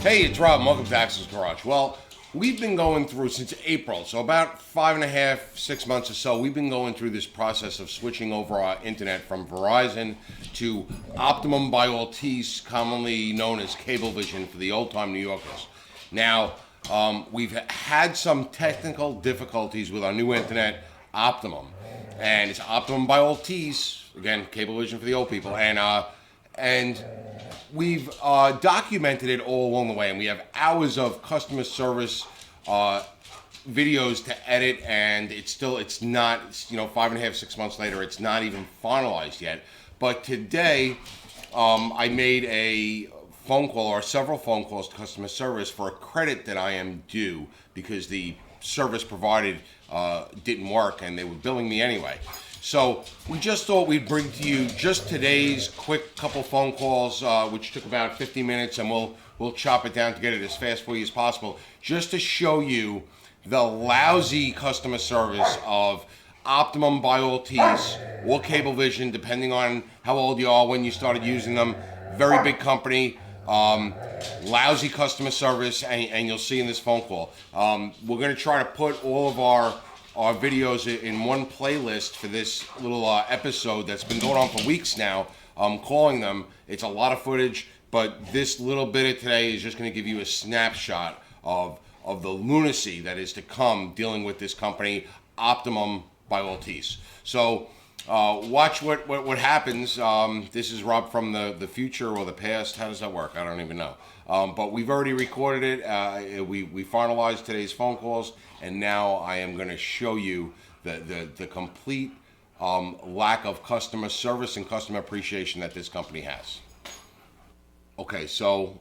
Hey, it's Rob. Welcome to Access Garage. Well, we've been going through since April, so about 5.5, 6 months or so, we've been going through this process of switching over our internet from Verizon to Optimum by Altice, commonly known as Cablevision for the old-time New Yorkers. Now, we've had some technical difficulties with our new internet, Optimum. And it's Optimum by Altice, again, Cablevision for the old people, and we've documented it all along the way, and we have hours of customer service videos to edit, and it's not, 5.5, 6 months later, it's not even finalized yet. But today, I made a phone call or several phone calls to customer service for a credit that I am due because the service provided didn't work, and they were billing me anyway. So we just thought we'd bring to you just today's quick couple phone calls, which took about 50 minutes, and we'll chop it down to get it as fast for you as possible, just to show you the lousy customer service of Optimum by Altice or Cablevision, depending on how old you are when you started using them. Very big company, lousy customer service, and you'll see in this phone call. We're going to try to put all of our videos in one playlist for this little episode that's been going on for weeks now. Calling them. It's a lot of footage, but this little bit of today is just going to give you a snapshot of the lunacy that is to come dealing with this company, Optimum by Altice. So watch what happens. This is Rob from the future or the past. How does that work? I don't even know. But we've already recorded it. We finalized today's phone calls, and now I am going to show you the complete lack of customer service and customer appreciation that this company has. Okay, so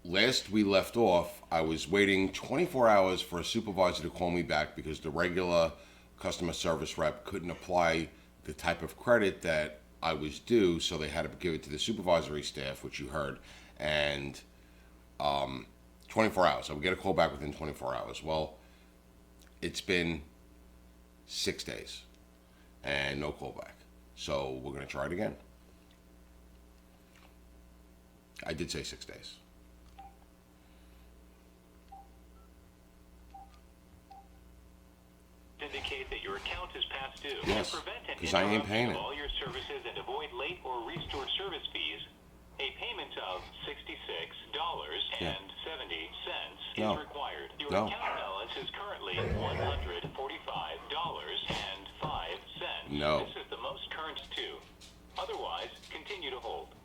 last we left off, I was waiting 24 hours for a supervisor to call me back because the regular customer service rep couldn't apply the type of credit that I was due, so they had to give it to the supervisory staff, which you heard, and 24 hours. I would get a call back within 24 hours. Well, it's been 6 days and no call back. So we're going to try it again. I did say 6 days. Indicate that your account is past due. Yes, to prevent an because I ain't paying interruption it. of all your services and avoid late or restored service fees, a payment of $66.70 No. is required. Your No. account balance is currently $145.05. No. This is the most current due. Otherwise, continue to hold.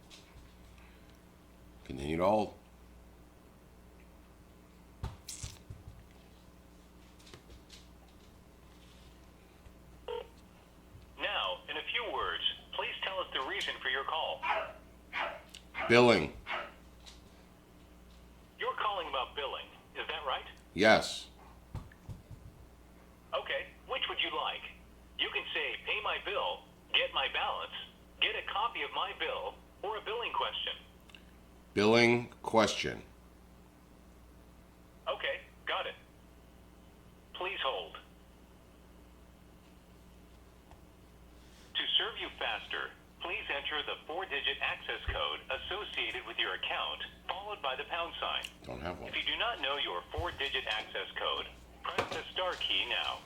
Continue to hold. Now, in a few words, please tell us the reason for your call. Billing. You're calling about billing, is that right? Yes. Okay, which would you like? You can say, pay my bill, get my balance, get a copy of my bill, or a billing question. Billing question. Okay, got it. Please hold. To serve you faster, please enter the 4-digit access code associated with your account, followed by the pound sign. Don't have one. If you do not know your 4-digit access code, press the star key now.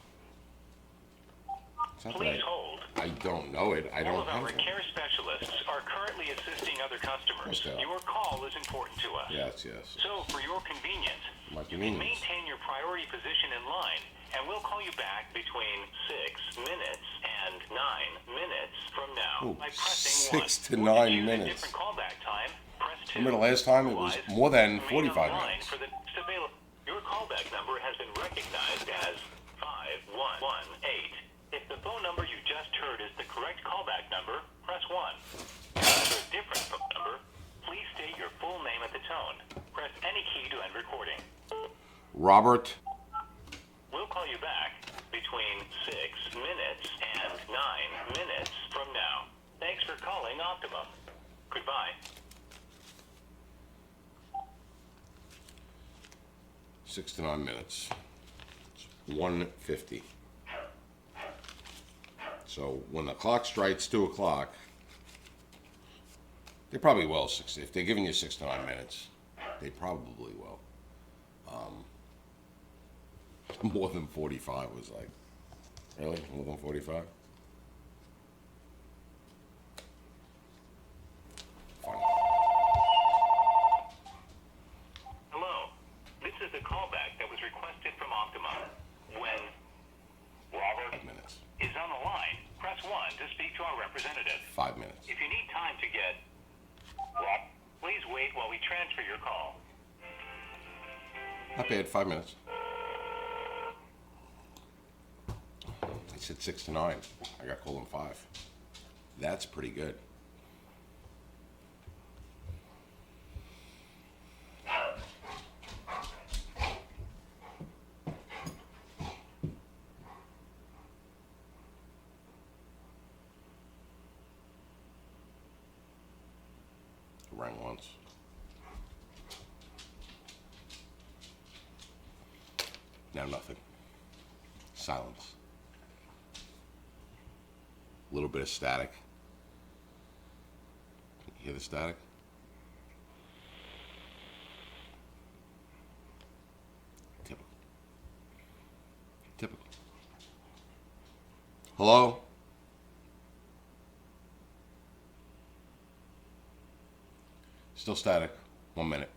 It's not Please that hold. I don't know it. I All don't of have our one. care specialists are currently assisting other customers. Yes, they are. Your call is important to us. Yes. So, for your convenience, My you can convenience. maintain your priority position in line, and we'll call you back between 6 minutes and 9 minutes from now Ooh, by pressing 6 to 1. 9 If you choose minutes. A different callback time, press 2. Remember the last time it was Otherwise, more than remain 45 online minutes. For the next available. Your callback number has been recognized as 5118. If the phone number you just heard is the correct callback number, press 1. If for a different phone number, please state your full name at the tone. Press any key to end recording. Robert. We'll call you back between 6 minutes and 9 minutes from now. Thanks for calling Optimum. Goodbye. 6 to 9 minutes. It's 1:50. So when the clock strikes 2 o'clock, they probably will 6. If they're giving you 6 to 9 minutes, They probably will. More than 45 was like, really? More than 45? Funny. Hello. This is the callback that was requested from Optimum. When Robert 5 minutes. is on the line, press 1 to speak to our representative. 5 minutes. If you need time to get Rob, please wait while we transfer your call. Not bad, 5 minutes. I said 6 to 9. I got called in 5. That's pretty good. Rang once. Now nothing. Silence. A little bit of static. Can you hear the static? Typical. Typical. Hello? Still static. 1 minute.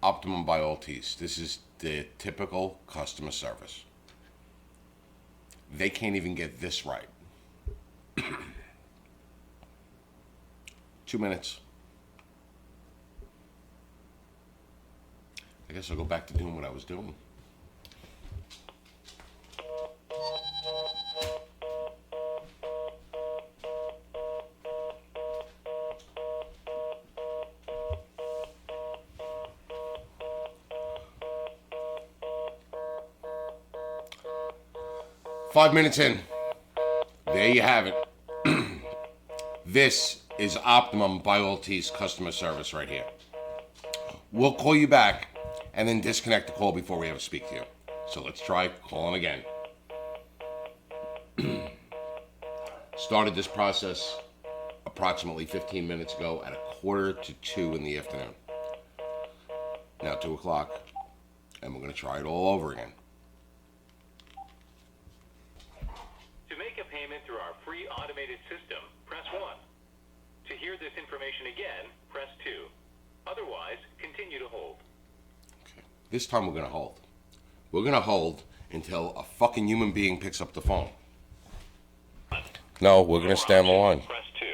Optimum by Altice. This is the typical customer service. They can't even get this right. 2 minutes. I guess I'll go back to doing what I was doing. Five minutes in. There you have it. This is Optimum by Altice customer service right here. We'll call you back and then disconnect the call before we ever speak to you. So let's try calling again. Started this process approximately 15 minutes ago at 1:45 in the afternoon. Now 2 o'clock, and we're going to try it all over again. To make a payment through our free automated system, press 1. To hear this information again, press 2. Otherwise, continue to hold. Okay. This time we're going to hold. We're going to hold until a fucking human being picks up the phone. No, we're going to stay on the line. Press 2.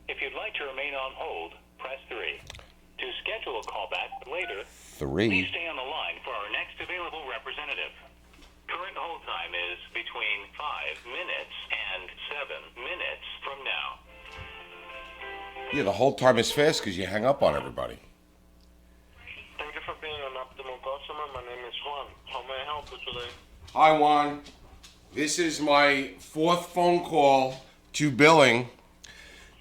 If you'd like to remain on hold, press 3. To schedule a callback later, 3. please stay on the line for our next available representative. Current hold time is between 5 minutes and 7 minutes from now. Yeah, the whole time is fast because you hang up on everybody. Thank you for being an Optimum customer. My name is Juan. How may I help you today? Hi, Juan. This is my 4th phone call to billing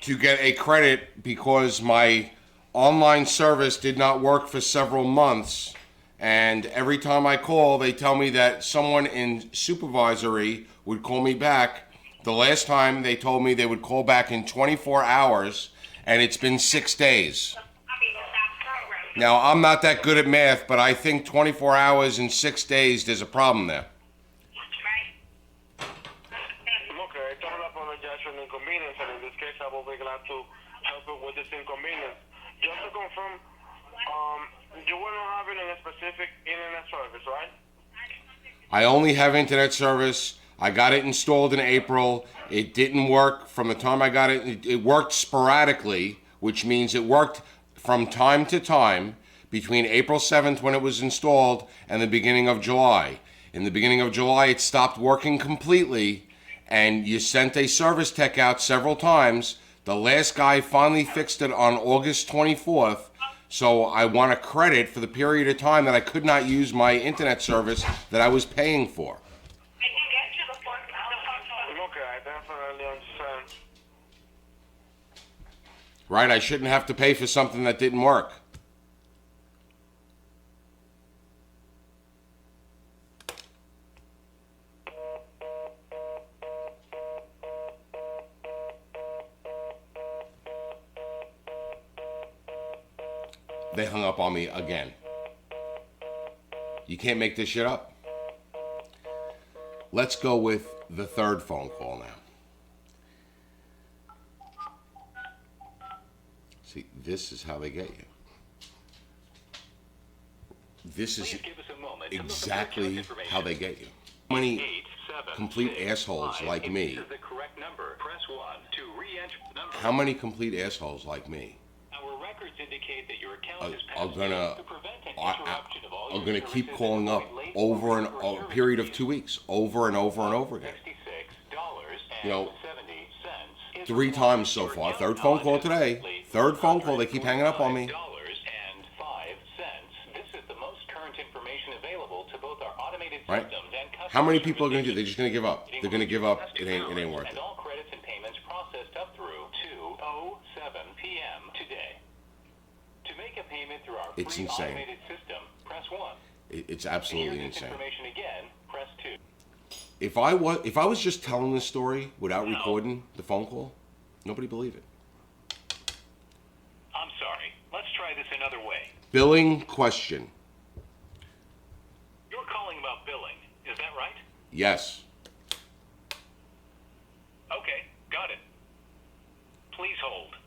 to get a credit because my online service did not work for several months. And every time I call, they tell me that someone in supervisory would call me back. The last time they told me they would call back in 24 hours, and it's been 6 days. Now, I'm not that good at math, but I think 24 hours and 6 days, there's a problem there. Okay, I don't apologize for the inconvenience, and in this case, I will be glad to help you with this inconvenience. Just to confirm, you were not having a specific internet service, right? I only have internet service. I got it installed in April. It didn't work from the time I got it. It worked sporadically, which means it worked from time to time between April 7th when it was installed and the beginning of July. In the beginning of July, it stopped working completely, and you sent a service tech out several times. The last guy finally fixed it on August 24th, so I want a credit for the period of time that I could not use my internet service that I was paying for. Okay, I definitely understand. Right? I shouldn't have to pay for something that didn't work. they hung up on me again. You can't make this shit up. Let's go with the third phone call now. See, this is how they get you. This is exactly how they get you. How many complete assholes like me? How many complete assholes like me are gonna keep calling up over a period of 2 weeks, over and over and over again? You know, 3 times so far. Third phone call today. Third phone call. They keep hanging up on me. Right? How many people are going to do? They're just going to give up. They're going to give up. It ain't worth it. And all credits and payments processed up through 2:07 p.m. today. To make a payment through our free automated system, press 1. It's absolutely insane. Information again, press 2. If I was just telling this story without recording the phone call, nobody believe it. I'm sorry. Let's try this another way. Billing question. You're calling about billing, is that right? Yes. Okay, got it. Please hold.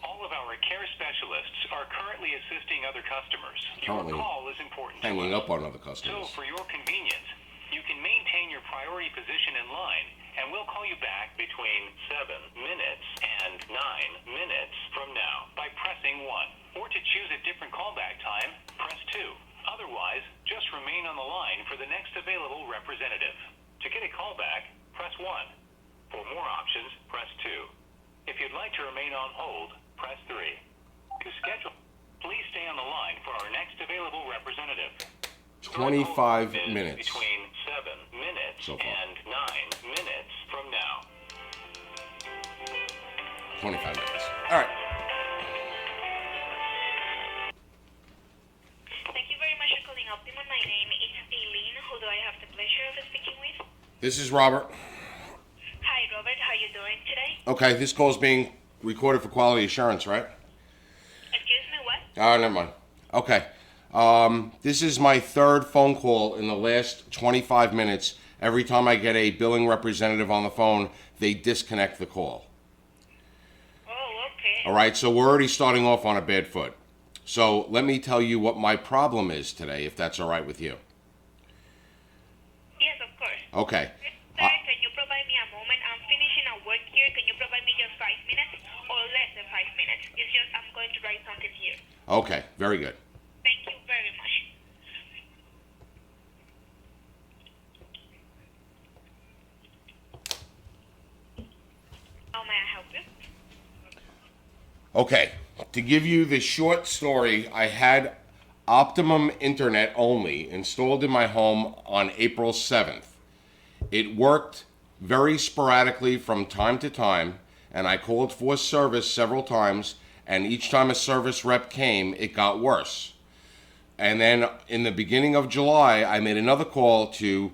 All of our care specialists are currently assisting other customers. Your call is important to us. Hanging up on other customers. So, for your convenience, you can maintain your priority position in line, and we'll call you back between 7 minutes and 9 minutes from now by pressing 1. Or to choose a different callback time, press 2. Otherwise, just remain on the line for the next available representative. To get a callback, press 1. For more options, press 2. If you'd like to remain on hold, press 3. To schedule, please stay on the line for our next available representative. 25 minutes. Between 7 minutes so far. and 9 minutes from now. 25 minutes. All right. Thank you very much for calling Optimum. My name is Eileen. Who do I have the pleasure of speaking with? This is Robert. Hi, Robert. How are you doing today? Okay, this call is being recorded for quality assurance, right? Excuse me, what? Never mind. Okay. This is my third phone call in the last 25 minutes. Every time I get a billing representative on the phone, they disconnect the call. Oh, okay. All right, so we're already starting off on a bad foot. So let me tell you what my problem is today, if that's all right with you. Yes, of course. Okay. Sir, can you provide me a moment? I'm finishing a work here. Can you provide me just 5 minutes or less than 5 minutes? It's just I'm going to write something here. Okay, very good. Thank you very much. How may I help you? Okay, to give you the short story, I had Optimum Internet only installed in my home on April 7th. It worked very sporadically from time to time, and I called for service several times, and each time a service rep came, it got worse. And then in the beginning of July, I made another call to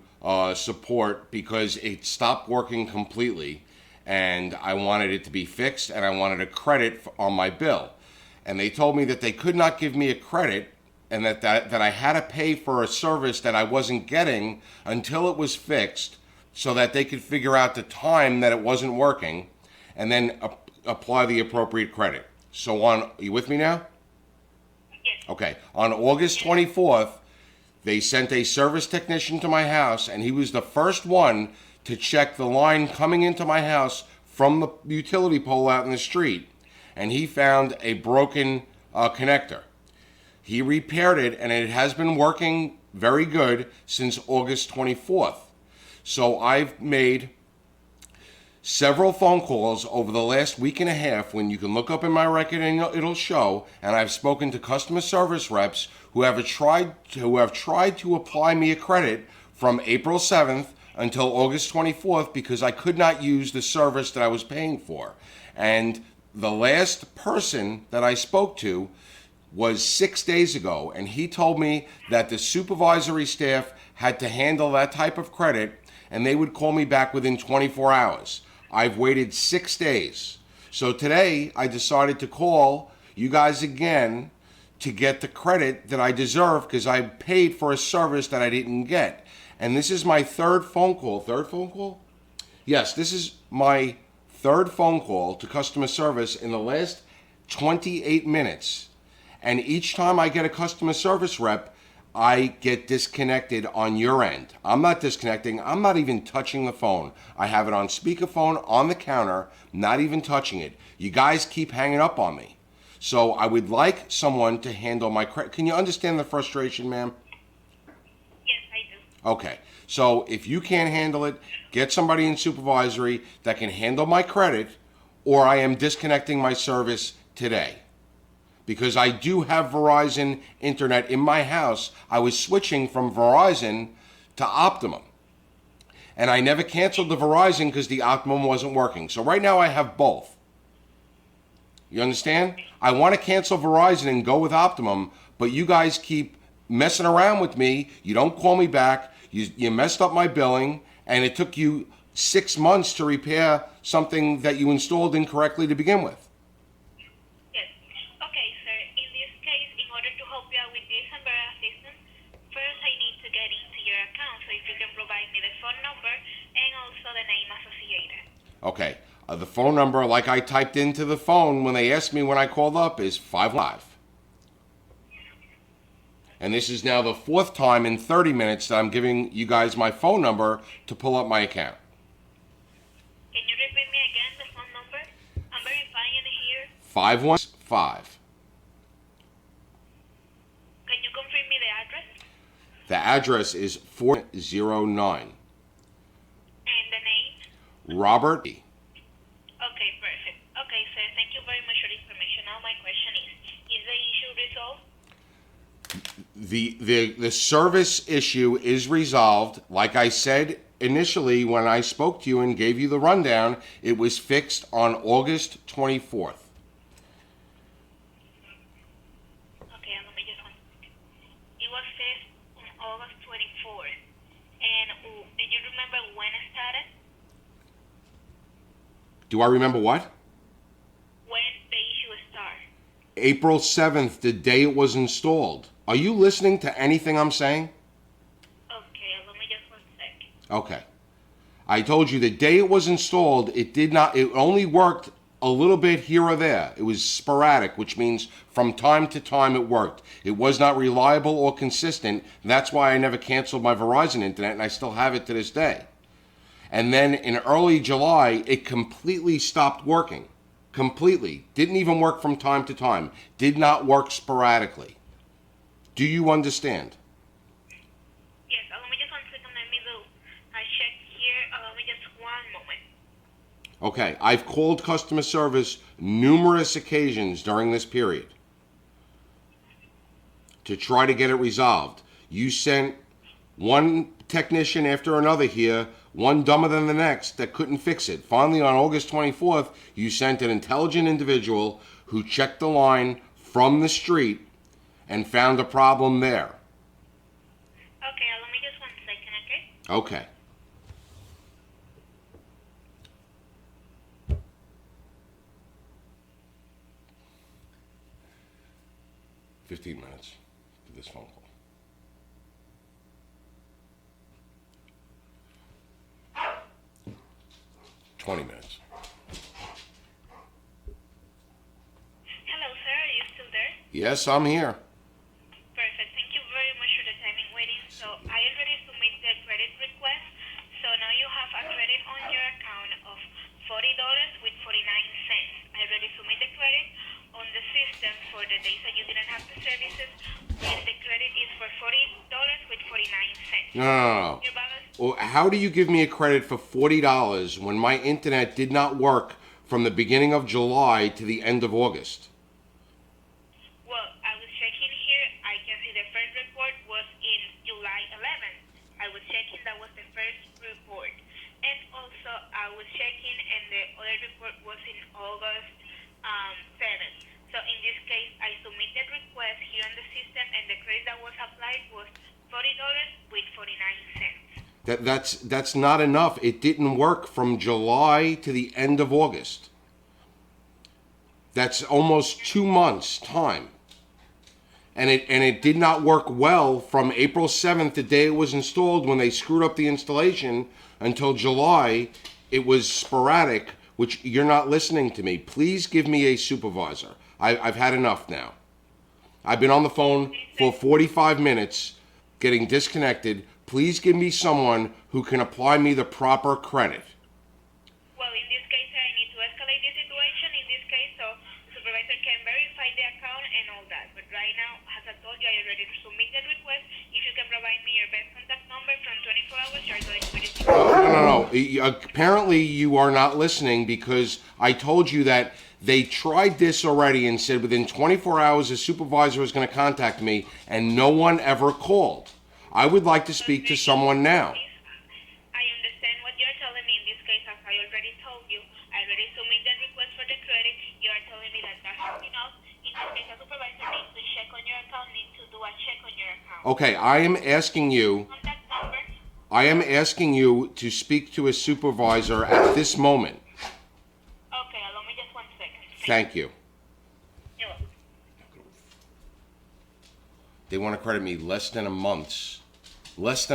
support because it stopped working completely, and I wanted it to be fixed, and I wanted a credit on my bill. And they told me that they could not give me a credit, and that I had to pay for a service that I wasn't getting until it was fixed, so that they could figure out the time that it wasn't working, and then apply the appropriate credit. So are you with me now? Yes. Okay. On August 24th, they sent a service technician to my house, and he was the first one to check the line coming into my house from the utility pole out in the street, and he found a broken connector. He repaired it, and it has been working very good since August 24th. So I've made several phone calls over the last week and a half, when you can look up in my record and it'll show, and I've spoken to customer service reps who have tried to apply me a credit from April 7th until August 24th because I could not use the service that I was paying for. And the last person that I spoke to was 6 days ago, and he told me that the supervisory staff had to handle that type of credit, and they would call me back within 24 hours. I've waited 6 days. So today I decided to call you guys again to get the credit that I deserve because I paid for a service that I didn't get. And this is my third phone call. Third phone call? Yes, this is my third phone call to customer service in the last 28 minutes. And each time I get a customer service rep, I get disconnected on your end. I'm not disconnecting. I'm not even touching the phone. I have it on speakerphone on the counter, not even touching it. You guys keep hanging up on me. So I would like someone to handle my credit. Can you understand the frustration, ma'am? Yes, I do. Okay. So if you can't handle it, get somebody in supervisory that can handle my credit, or I am disconnecting my service today. Because I do have Verizon internet in my house. I was switching from Verizon to Optimum. And I never canceled the Verizon because the Optimum wasn't working. So right now I have both. You understand? I want to cancel Verizon and go with Optimum, but you guys keep messing around with me. You don't call me back. You messed up my billing, and it took you 6 months to repair something that you installed incorrectly to begin with. Yes. Okay, sir. In this case, in order to help you out with this and better assistance, first I need to get into your account. So if you can provide me the phone number and also the name associated. Okay. The phone number, like I typed into the phone when they asked me when I called up, is 55. And this is now the fourth time in 30 minutes that I'm giving you guys my phone number to pull up my account. Can you repeat me again the phone number? I'm verifying it here. 515. Can you confirm me the address? The address is 409. And the name? Robert. Okay, perfect. Okay, sir. Thank you very much for the information. Now my question is the issue resolved? The service issue is resolved. Like I said initially when I spoke to you and gave you the rundown, it was fixed on August 24th. Okay, let me just one. It was fixed on August 24th. And did you remember when it started? Do I remember what? When the issue started? April 7th, the day it was installed. Are you listening to anything I'm saying? Okay, let me just 1 sec. Okay. I told you the day it was installed, it only worked a little bit here or there. It was sporadic, which means from time to time it worked. It was not reliable or consistent. That's why I never canceled my Verizon internet, and I still have it to this day. And then in early July, it completely stopped working. Completely. Didn't even work from time to time. Did not work sporadically. Do you understand? Yes, let me just 1 second. Let me do. I check here. Let me just 1 moment. Okay, I've called customer service numerous occasions during this period to try to get it resolved. You sent one technician after another here, one dumber than the next, that couldn't fix it. Finally, on August 24th, you sent an intelligent individual who checked the line from the street and found a problem there. Okay, let me just 1 second, okay? Okay. $15 minutes for this phone call. 20 minutes. Hello, sir. Are you still there? Yes, I'm here. Perfect. Thank you very much for the time in waiting. So I already submitted the credit request. So now you have a credit on your account of $40 with 49 cents. I already submitted the credit on the system for the days that you didn't have the services. And the credit is for $40 with 49 cents. No. Your balance? Well, how do you give me a credit for $40 when my internet did not work from the beginning of July to the end of August? Well, I was checking here. I can see the first report was in July 11th. I was checking, that was the first report. And also, I was checking, and the other report was in August 7th. So in this case, I submitted request here on the system, and the credit that was applied was $40 with 49 cents. That's not enough. It didn't work from July to the end of August. That's almost 2 months time. And it did not work well from April 7th, the day it was installed, when they screwed up the installation, until July. It was sporadic, which you're not listening to me. Please give me a supervisor. I've had enough now. I've been on the phone for 45 minutes getting disconnected. Please give me someone who can apply me the proper credit. Well, in this case, I need to escalate the situation. In this case, so the supervisor can verify the account and all that. But right now, as I told you, I already submitted the request. If you can provide me your best contact number from 24 hours, you're going to be receiving. No. Apparently, you are not listening, because I told you that they tried this already and said within 24 hours a supervisor was going to contact me, and no one ever called. I would like to speak to someone now. I understand what you're telling me. In this case, as I already told you, I already submitted request for the credit. You are telling me that that's not enough. In this case, a supervisor needs to check on your account, needs to do a check on your account. Okay, I am asking you to speak to a supervisor at this moment. Okay, allow me just 1 second. Thank you. You're welcome. They want to credit me less than a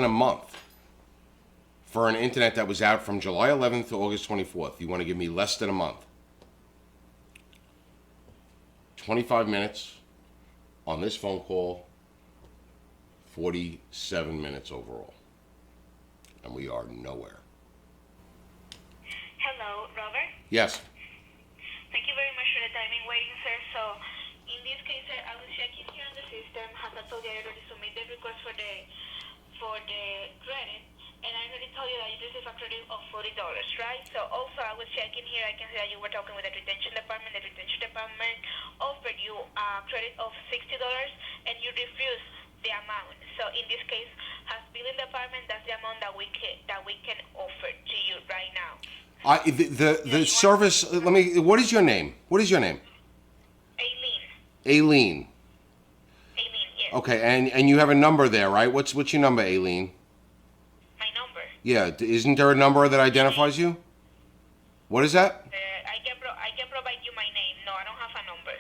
month for an internet that was out from July 11th to August 24th. You want to give me less than a month. 25 minutes on this phone call, 47 minutes overall. And we are nowhere. Hello, Robert. Yes. Thank you very much for the timing waiting, sir. So, in this case, sir, I was checking here on the system. As I told you, I already submitted request for the credit, and I already told you that you received a credit of $40, right? So, also, I was checking here. I can see that you were talking with the retention department. The retention department offered you a credit of $60, and you refused the amount. So, in this case, as billing department, that's the amount that we can offer to you right now. The service. Let me. What is your name? What is your name? Aileen. Aileen, yes. Okay, and you have a number there, right? What's your number, Aileen? My number. Yeah. Isn't there a number that identifies you? What is that? I can provide you my name. No, I don't have a number.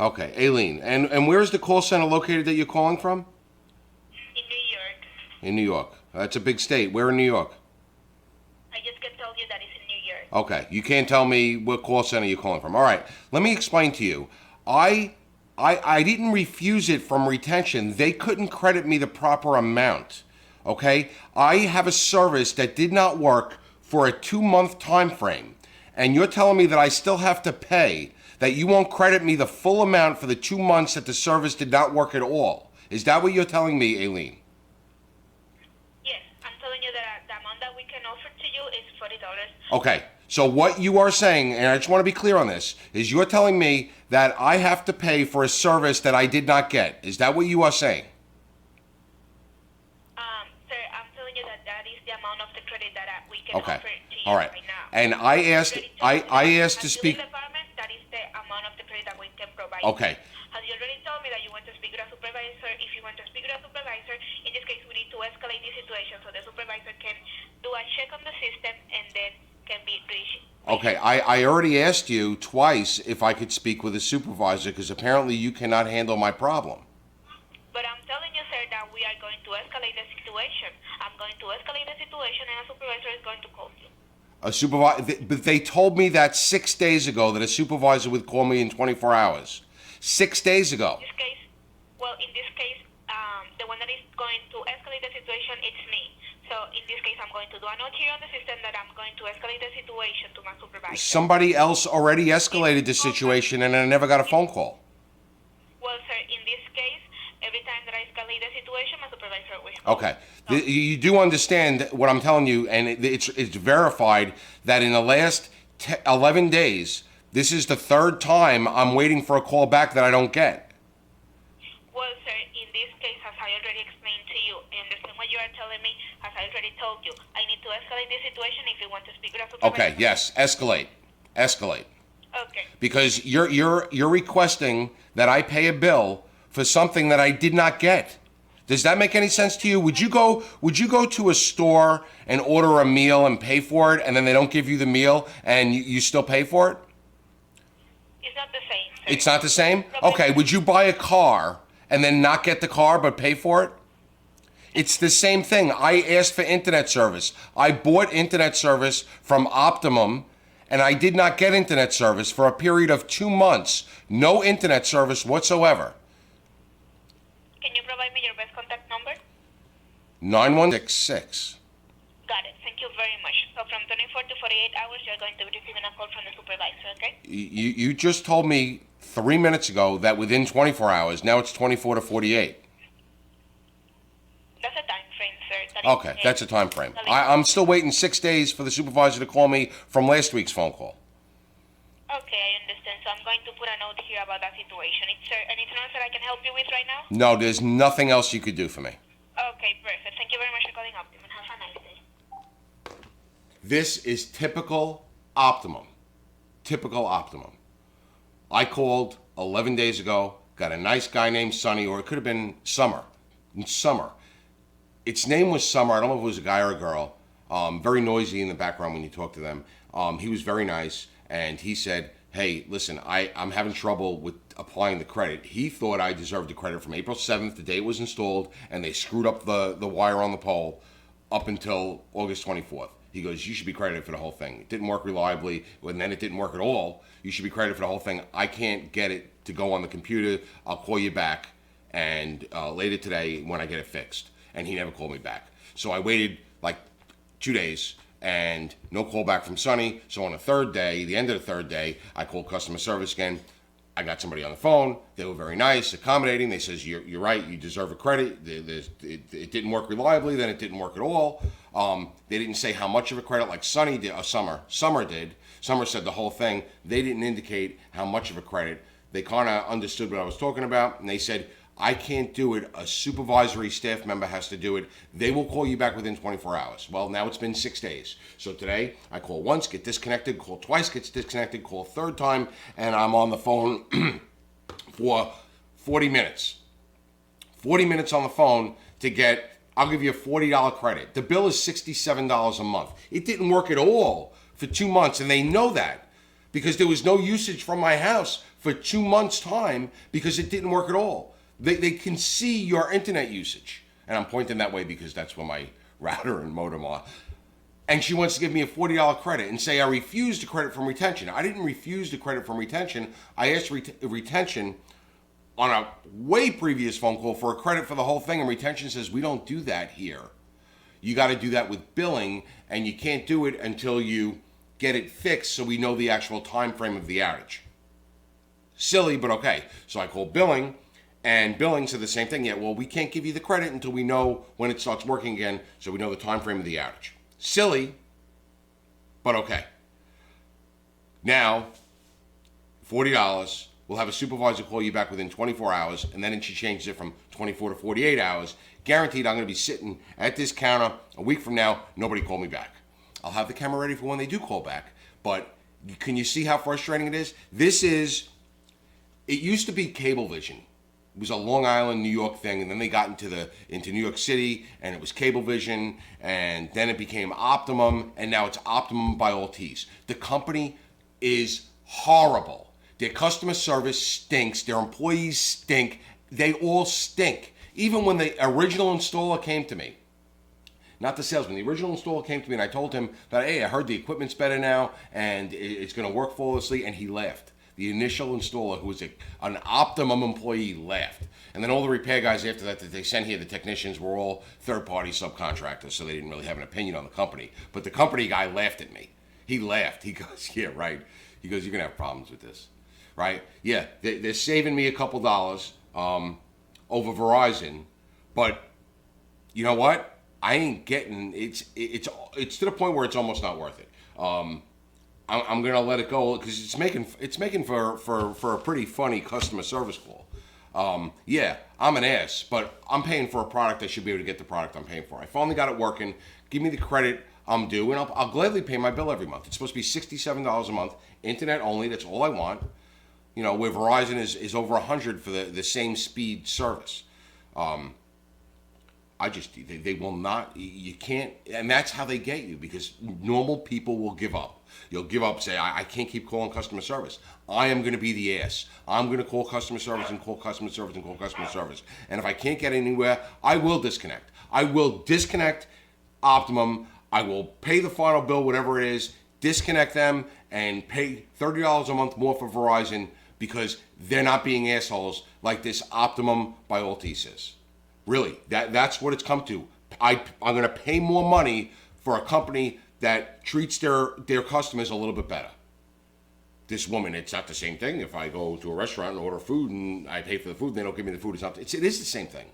Okay, Aileen. And where is the call center located that you're calling from? In New York. In New York. That's a big state. Where in New York? I just can tell you that it's in New York. Okay, you can't tell me what call center you're calling from. All right, let me explain to you. I didn't refuse it from retention. They couldn't credit me the proper amount. Okay? I have a service that did not work for a 2-month time frame. And you're telling me that I still have to pay, that you won't credit me the full amount for the 2 months that the service did not work at all. Is that what you're telling me, Aileen? Yes, I'm telling you that the amount that we can offer to you is $40. Okay. So what you are saying, and I just want to be clear on this, is you're telling me that I have to pay for a service that I did not get. Is that what you are saying? Sir, I'm telling you that is the amount of the credit that we can offer to you All right. right now. And I asked to speak. Department, that is the amount of the credit that we can provide. Okay. As you already told me that you want to speak with a supervisor, if you want to speak with a supervisor, in this case we need to escalate the situation so the supervisor can do a check on the system and then can be reached. Okay, I already asked you twice if I could speak with a supervisor, because apparently you cannot handle my problem. But I'm telling you, sir, that we are going to escalate the situation. I'm going to escalate the situation and a supervisor is going to call you. A supervisor, but they told me that 6 days ago that a supervisor would call me in 24 hours. 6 days ago. In this case, the one that is going to escalate the situation, it's me. So in this case, I'm going to do a note here on the system that I'm going to escalate the situation to my supervisor. Somebody else already escalated the situation and I never got a phone call. Well, sir, in this case, every time that I escalate the situation, my supervisor will call. Okay. You do understand what I'm telling you, and it's verified that in the last 11 days, this is the third time I'm waiting for a call back that I don't get. Well, sir, in this case, as I already explained to you, I understand what you are telling me. As I already told you, I need to escalate the situation if you want to speak with a supervisor. Okay, yes, escalate. Okay. Because you're requesting that I pay a bill for something that I did not get. Does that make any sense to you? Would you go to a store and order a meal and pay for it, and then they don't give you the meal and you still pay for it? It's not the same, sir. It's not the same? Okay, would you buy a car and then not get the car but pay for it? It's the same thing. I asked for internet service. I bought internet service from Optimum, and I did not get internet service for a period of 2 months. No internet service whatsoever. Can you provide me your best contact number? 9166. Got it. Thank you very much. So from 24 to 48 hours, you're going to be receiving a call from the supervisor, okay? You just told me 3 minutes ago that within 24 hours. Now it's 24 to 48. That's a time frame, sir. Okay, that's a time frame. I'm still waiting 6 days for the supervisor to call me from last week's phone call. Okay, I understand. So I'm going to put a note here about that situation. Is there anything else that I can help you with right now? No, there's nothing else you could do for me. Okay, perfect. Thank you very much for calling Optimum. Have a nice day. This is typical Optimum. Typical Optimum. I called 11 days ago, got a nice guy named Sonny, or it could have been Summer. Summer. Its name was Summer. I don't know if it was a guy or a girl. Very noisy in the background when you talk to them. He was very nice, and he said, hey, listen, I'm having trouble with applying the credit. He thought I deserved the credit from April 7th, the day it was installed, and they screwed up the wire on the pole up until August 24th. He goes, you should be credited for the whole thing. It didn't work reliably, and then it didn't work at all. You should be credited for the whole thing. I can't get it to go on the computer. I'll call you back and later today when I get it fixed. And he never called me back. So I waited like 2 days and no call back from Sonny. So on the third day, the end of the third day, I called customer service again. I got somebody on the phone. They were very nice, accommodating. They says, you're right, you deserve a credit. It didn't work reliably, then it didn't work at all. They didn't say how much of a credit like Sonny did, or Summer did. Summer said the whole thing. They didn't indicate how much of a credit. They kind of understood what I was talking about, and they said, I can't do it. A supervisory staff member has to do it. They will call you back within 24 hours. Well, now it's been 6 days. So today, I call once, get disconnected, call twice, gets disconnected, call a third time, and I'm on the phone for 40 minutes. 40 minutes on the phone to get, I'll give you a $40 credit. The bill is $67 a month. It didn't work at all for 2 months, and they know that because there was no usage from my house for 2 months' time because it didn't work at all. They can see your internet usage. And I'm pointing that way because that's where my router and modem are. And she wants to give me a $40 credit and say I refused the credit from retention. I didn't refuse the credit from retention. I asked retention on a way previous phone call for a credit for the whole thing. And retention says, we don't do that here. You got to do that with billing. And you can't do it until you get it fixed so we know the actual time frame of the outage. Silly, but okay. So I called billing. And billing said the same thing. Yeah, well, we can't give you the credit until we know when it starts working again, so we know the time frame of the outage. Silly, but okay. Now, $40, we'll have a supervisor call you back within 24 hours, and then she changes it from 24 to 48 hours. Guaranteed I'm going to be sitting at this counter a week from now, nobody call me back. I'll have the camera ready for when they do call back, but can you see how frustrating it is? It used to be Cablevision. It was a Long Island, New York thing, and then they got into New York City, and it was Cablevision, and then it became Optimum, and now it's Optimum by Altice. The company is horrible. Their customer service stinks. Their employees stink. They all stink. Even when the original installer came to me, not the salesman, the original installer came to me, and I told him that, hey, I heard the equipment's better now, and it's going to work flawlessly, and he laughed. The initial installer, who was an Optimum employee, laughed. And then all the repair guys after that they sent here, the technicians, were all third-party subcontractors, so they didn't really have an opinion on the company. But the company guy laughed at me. He laughed. He goes, yeah, right. He goes, you're going to have problems with this, right? Yeah, they're saving me a couple dollars over Verizon, but you know what? I ain't getting, it's to the point where it's almost not worth it. I'm gonna let it go because it's making for a pretty funny customer service call. Yeah, I'm an ass, but I'm paying for a product. I should be able to get the product I'm paying for. I finally got it working. Give me the credit I'm due, and I'll gladly pay my bill every month. It's supposed to be $67 a month, internet only. That's all I want. You know, where Verizon is over $100 for the same speed service. They will not, you can't, and that's how they get you, because normal people will give up. You'll give up, say, I can't keep calling customer service. I am going to be the ass. I'm going to call customer service and call customer service and call customer service. And if I can't get anywhere, I will disconnect. I will disconnect Optimum. I will pay the final bill, whatever it is, disconnect them, and pay $30 a month more for Verizon, because they're not being assholes like this Optimum by Altice is. Really, that's what it's come to. I'm going to pay more money for a company that treats their customers a little bit better. This woman, it's not the same thing. If I go to a restaurant and order food and I pay for the food and they don't give me the food, it is the same thing.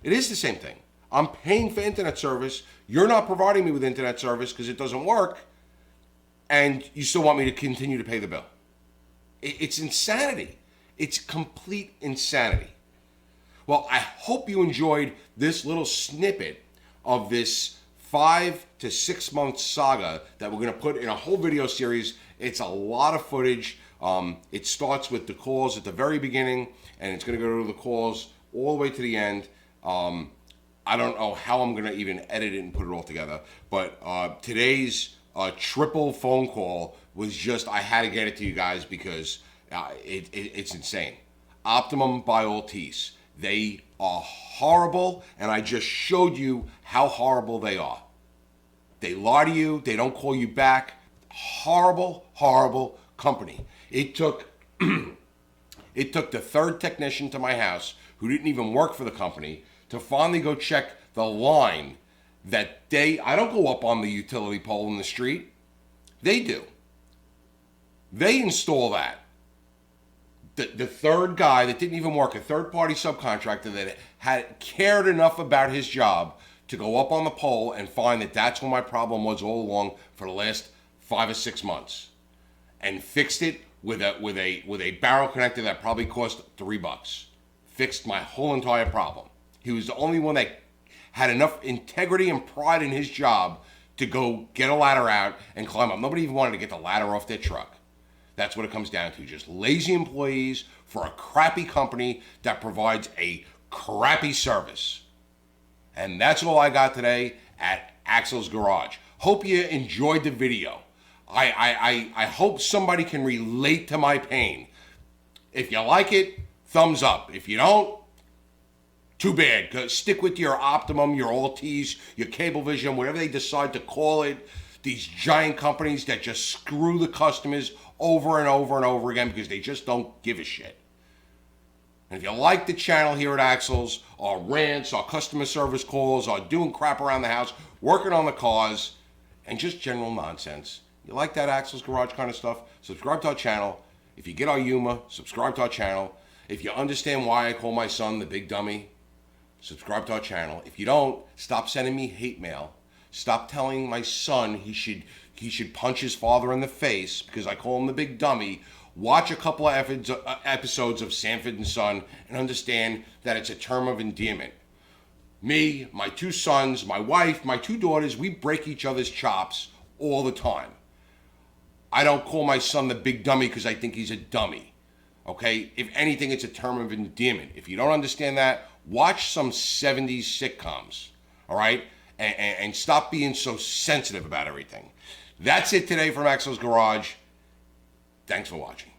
It is the same thing. I'm paying for internet service. You're not providing me with internet service because it doesn't work, and you still want me to continue to pay the bill. It's insanity. It's complete insanity. Well, I hope you enjoyed this little snippet of this 5 to 6 month saga that we're going to put in a whole video series. It's a lot of footage. It starts with the calls at the very beginning, and it's going to go to the calls all the way to the end. I don't know how I'm going to even edit it and put it all together, but today's triple phone call was just, I had to get it to you guys because it's insane. Optimum by Altice. They are horrible, and I just showed you how horrible they are. They lie to you. They don't call you back. Horrible, horrible company. It took the third technician to my house, who didn't even work for the company, to finally go check the line that I don't go up on the utility pole in the street. They do. They install that. The third guy that didn't even work, a third-party subcontractor that had cared enough about his job to go up on the pole and find that that's what my problem was all along for the last 5 or 6 months, and fixed it with a barrel connector that probably cost $3. Fixed my whole entire problem. He was the only one that had enough integrity and pride in his job to go get a ladder out and climb up. Nobody even wanted to get the ladder off their truck. That's what it comes down to. Just lazy employees for a crappy company that provides a crappy service. And that's all I got today at Axel's Garage. Hope you enjoyed the video. I hope somebody can relate to my pain. If you like it, thumbs up. If you don't, too bad. 'Cause stick with your Optimum, your Altice, your Cablevision, whatever they decide to call it. These giant companies that just screw the customers over and over and over again because they just don't give a shit. And if you like the channel here at Axel's, our rants, our customer service calls, our doing crap around the house, working on the cars, and just general nonsense, you like that Axel's Garage kind of stuff, subscribe to our channel. If you get our humor, subscribe to our channel. If you understand why I call my son the big dummy, subscribe to our channel. If you don't, stop sending me hate mail. Stop telling my son he should punch his father in the face because I call him the big dummy. Watch a couple of episodes of Sanford and Son and understand that it's a term of endearment. Me, my 2 sons, my wife, my 2 daughters, we break each other's chops all the time. I don't call my son the big dummy because I think he's a dummy. Okay? If anything, it's a term of endearment. If you don't understand that, watch some 70s sitcoms. All right? And stop being so sensitive about everything. That's it today from Axel's Garage. Thanks for watching.